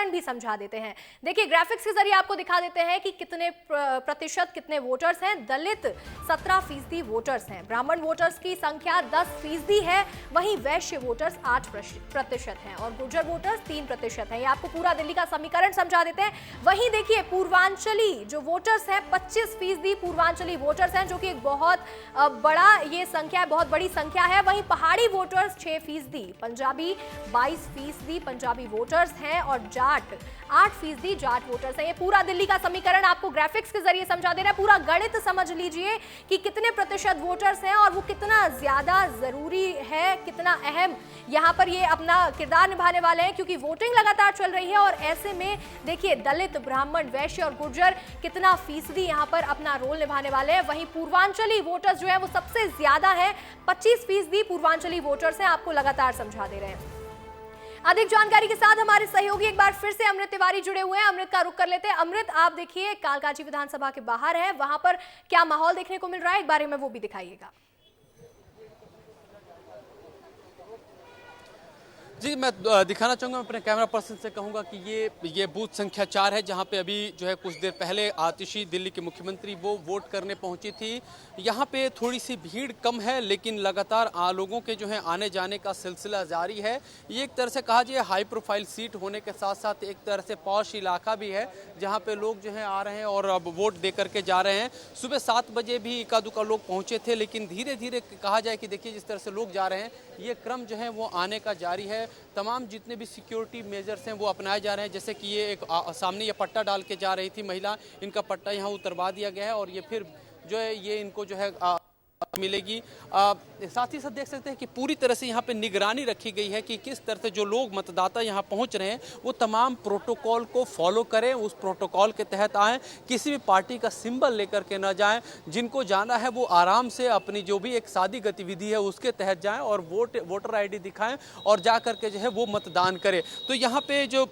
समीकरण भी समझा देते हैं। देखिए ग्राफिक्स के जरिए आपको दिखा देते हैं कि कितने प्रतिशत कितने वोटर्स हैं। दलित 17% वोटर्स हैं, ब्राह्मण वोटर्स की संख्या 10% है, वहीं वैश्य वोटर्स 8% हैं और गुर्जर वोटर्स 3% हैं। ये आपको पूरा दिल्ली का समीकरण समझा देते हैं। वहीं देखिए पूर्वांचली जो वोटर्स हैं 25% पूर्वांचली वोटर्स हैं, जो कि एक बहुत बड़ा ये संख्या है, बहुत बड़ी संख्या है। वहीं पहाड़ी वोटर्स 6%, पंजाबी 22% पंजाबी वोटर्स हैं और जाट 8% जाट वोटर्स हैं। ये पूरा दिल्ली का समीकरण आपको ग्राफिक्स के जरिए समझा दे रहा है। पूरा गणित समझ लीजिए कि कितने प्रतिशत वोटर्स हैं और वो कितना ज्यादा जरूरी है, कितना अहम यहाँ पर ये अपना किरदार निभाने वाले हैं, क्योंकि वोटिंग लगातार चल रही है। और ऐसे में देखिए दलित, ब्राह्मण, वैश्य और गुर्जर कितना फीसदी यहाँ पर अपना रोल निभाने वाले हैं। वहीं पूर्वांचली वोटर्स जो है वो सबसे ज्यादा है, 25% पूर्वांचली वोटर्स हैं, आपको लगातार समझा दे रहे हैं। अधिक जानकारी के साथ हमारे सहयोगी एक बार फिर से अमृत तिवारी जुड़े हुए हैं। अमृत का रुख कर लेते हैं। अमृत, आप देखिए कालकाजी विधानसभा के बाहर है, वहां पर क्या माहौल देखने को मिल रहा है, एक बारे में वो भी दिखाइएगा। जी, मैं दिखाना चाहूँगा, मैं अपने कैमरा पर्सन से कहूँगा कि ये बूथ संख्या 4 है, जहाँ पे अभी जो है कुछ देर पहले आतिशी दिल्ली के मुख्यमंत्री वो वोट करने पहुँची थी। यहाँ पे थोड़ी सी भीड़ कम है, लेकिन लगातार लोगों के जो है आने जाने का सिलसिला जारी है। ये एक तरह से कहा जाए हाई प्रोफाइल सीट होने के साथ साथ एक तरह से पॉश इलाका भी है, जहाँ पे लोग जो है आ रहे हैं और अब वोट दे करके जा रहे हैं। सुबह 7 बजे भी इक्का दुक्का लोग पहुँचे थे, लेकिन धीरे धीरे कहा जाए कि देखिए जिस तरह से लोग जा रहे हैं, ये क्रम जो है वो आने का जारी है। तमाम जितने भी सिक्योरिटी मेजर्स हैं वो अपनाए जा रहे हैं, जैसे कि ये एक सामने ये पट्टा डाल के जा रही थी महिला, इनका पट्टा यहाँ उतरवा दिया गया है और ये फिर जो है ये इनको जो है मिलेगी। साथ ही साथ देख सकते हैं कि पूरी तरह से यहाँ पे निगरानी रखी गई है कि किस तरह से जो लोग मतदाता यहाँ पहुँच रहे हैं वो तमाम प्रोटोकॉल को फॉलो करें, उस प्रोटोकॉल के तहत आएँ, किसी भी पार्टी का सिंबल लेकर के न जाएं। जिनको जाना है वो आराम से अपनी जो भी एक सादी गतिविधि है उसके तहत जाएं और वोटर ID दिखाएं और जा करके जो है वो मतदान करें। तो यहाँ पे जो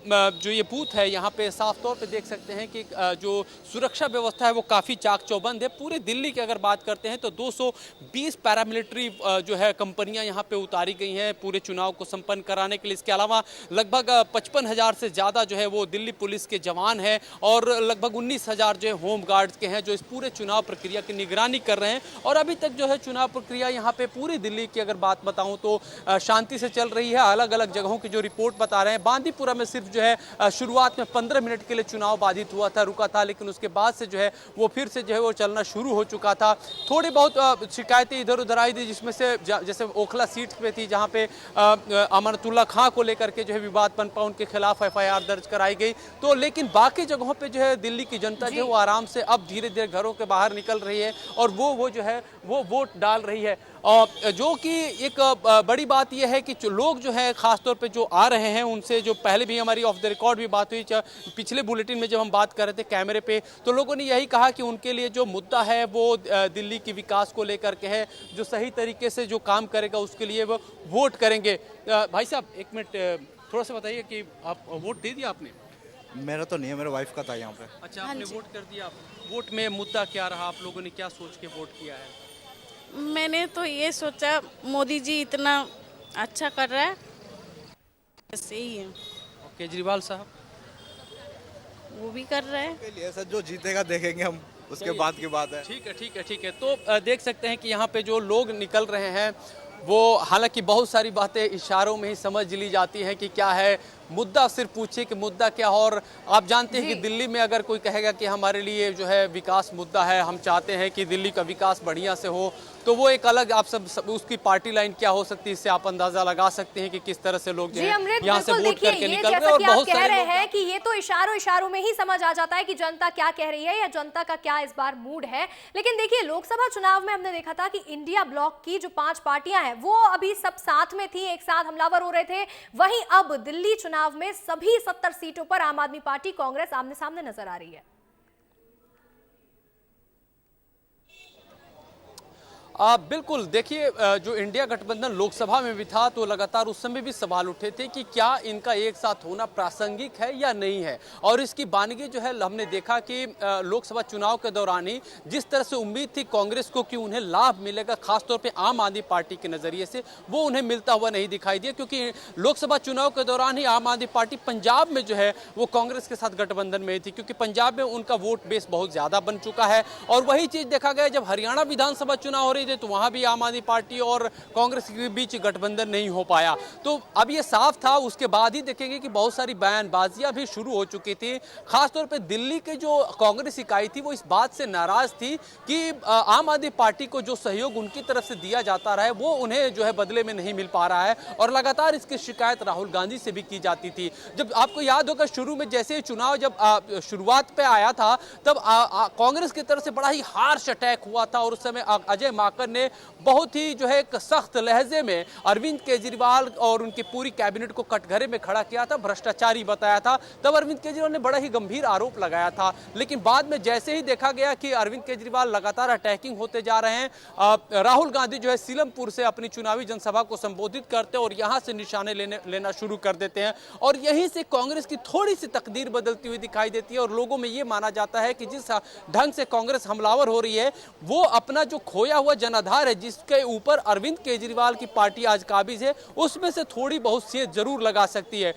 ये बूथ है, यहाँ पे साफ तौर पर देख सकते हैं कि जो सुरक्षा व्यवस्था है वो काफ़ी चाक चौबंद है। पूरे दिल्ली की अगर बात करते हैं तो 220 पैरामिलिट्री जो है कंपनियां यहाँ पे उतारी गई हैं पूरे चुनाव को संपन्न कराने के लिए। इसके अलावा लगभग 55,000 से ज़्यादा जो है वो दिल्ली पुलिस के जवान हैं और लगभग 19,000 जो है होम गार्ड्स के हैं, जो इस पूरे चुनाव प्रक्रिया की निगरानी कर रहे हैं। और अभी तक जो है चुनाव प्रक्रिया यहाँ पे पूरी दिल्ली की अगर बात बताऊँ तो शांति से चल रही है। अलग अलग जगहों की जो रिपोर्ट बता रहे हैं, बांदीपुरा में सिर्फ जो है शुरुआत में 15 मिनट के लिए चुनाव बाधित हुआ था, रुका था, लेकिन उसके बाद से जो है वो फिर से जो है वो चलना शुरू हो चुका था। थोड़ी बहुत शिकायतें इधर उधर आई थी, जिसमें से जैसे ओखला सीट पे थी जहां पे अमानतुल्लाह खां को लेकर के जो है विवाद पनपा, उनके खिलाफ FIR दर्ज कराई गई। तो लेकिन बाकी जगहों पे जो है दिल्ली की जनता जो है वो आराम से अब धीरे धीरे घरों के बाहर निकल रही है और वो जो है वो वोट डाल रही है। और जो कि एक बड़ी बात यह है कि जो लोग जो है खासतौर पे जो आ रहे हैं, उनसे जो पहले भी हमारी ऑफ द रिकॉर्ड भी बात हुई, पिछले बुलेटिन में जब हम बात कर रहे थे कैमरे पे, तो लोगों ने यही कहा कि उनके लिए जो मुद्दा है वो दिल्ली की विकास को लेकर के है, जो सही तरीके से जो काम करेगा उसके लिए वो वोट करेंगे। भाई साहब एक मिनट थोड़ा सा बताइए कि आप वोट दे दिया आपने? मेरा तो नहीं है, मेरे वाइफ का था यहाँ पे। अच्छा, आपने वोट कर दिया। वोट में मुद्दा क्या रहा, आप लोगों ने क्या सोच के वोट किया है? मैंने तो ये सोचा मोदी जी इतना अच्छा कर रहा है, बस यही है। और केजरीवाल साहब वो भी कर रहे हैं। लिए सर जो जीतेगा देखेंगे हम, उसके बाद की बात है। ठीक है, ठीक है, ठीक है। तो देख सकते हैं कि यहाँ पे जो लोग निकल रहे हैं वो, हालांकि बहुत सारी बातें इशारों में ही समझ ली जाती हैं कि क्या है मुद्दा, सिर्फ पूछिए कि मुद्दा क्या हो। और आप जानते हैं कि दिल्ली में अगर कोई कहेगा कि हमारे लिए जो है विकास मुद्दा है, हम चाहते हैं कि दिल्ली का विकास बढ़िया से हो, तो वो एक अलग आप सब उसकी पार्टी लाइन क्या हो सकती है, इससे आप अंदाजा लगा सकते हैं कि किस तरह से लोग जो है यहाँ से वोट करके निकल रहे हैं। और बहुत कह रहे हैं कि ये तो इशारों में ही समझ आ जाता है कि जनता क्या कह रही है या जनता का क्या इस बार मूड है। लेकिन देखिए लोकसभा चुनाव में हमने देखा था कि इंडिया ब्लॉक की जो 5 पार्टियां हैं वो अभी सब साथ में थी, एक साथ हमलावर हो रहे थे। वहीं अब दिल्ली चुनाव में सभी 70 सीटों पर आम आदमी पार्टी, कांग्रेस आमने सामने नजर आ रही है। बिल्कुल, देखिए जो इंडिया गठबंधन लोकसभा में भी था तो लगातार उस समय भी सवाल उठे थे कि क्या इनका एक साथ होना प्रासंगिक है या नहीं है। और इसकी बानगी जो है हमने देखा कि लोकसभा चुनाव के दौरान ही जिस तरह से उम्मीद थी कांग्रेस को कि उन्हें लाभ मिलेगा, खासतौर पे आम आदमी पार्टी के नजरिए से, वो उन्हें मिलता हुआ नहीं दिखाई दिया, क्योंकि लोकसभा चुनाव के दौरान ही आम आदमी पार्टी पंजाब में जो है वो कांग्रेस के साथ गठबंधन में थी, क्योंकि पंजाब में उनका वोट बेस बहुत ज्यादा बन चुका है। और वही चीज देखा गया जब हरियाणा विधानसभा चुनाव हो रही थे तो वहां भी आम आदमी पार्टी और कांग्रेस के बीच गठबंधन नहीं हो पाया। तो अब ये साफ था, उसके बाद ही देखेंगे कि बहुत सारी बयानबाजियां भी शुरू हो चुकी थी। खासतौर पे दिल्ली के जो कांग्रेस इकाई थी वो इस बात से नाराज थी कि आम आदमी पार्टी को जो सहयोग उनकी तरफ से दिया जाता रहा है वो उन्हें जो है बदले में नहीं मिल पा रहा है, और लगातार इसकी शिकायत राहुल गांधी से भी की जाती थी। जब आपको याद होगा शुरू में जैसे ही चुनाव जब शुरुआत पे आया था तब कांग्रेस की तरफ से बड़ा ही हार्श अटैक हुआ था, और उस समय अजय माकन ने बहुत ही जो है एक सख्त लहजे में अरविंद केजरीवाल और उनकी पूरी कैबिनेट को कटघरे में खड़ा किया था, भ्रष्टाचारी बताया था। तब अरविंद केजरीवाल ने बड़ा ही गंभीर आरोप लगाया था, लेकिन बाद में जैसे ही देखा गया कि अरविंद केजरीवाल लगातार अटैकिंग होते जा रहे हैं, राहुल गांधी जो है सीलमपुर से अपनी चुनावी जनसभा को संबोधित करते हैं और यहां से निशाने लेना शुरू कर देते हैं, और यहीं से कांग्रेस की थोड़ी सी तकदीर बदलती हुई दिखाई देती है। और लोगों में यह माना जाता है कि जिस ढंग से कांग्रेस हमलावर हो रही है वो अपना जो खोया हुआ जनाधार है जिसके ऊपर अरविंद केजरीवाल की पार्टी आज काबिज है, उसमें से थोड़ी बहुत सेध जरूर लगा सकती है।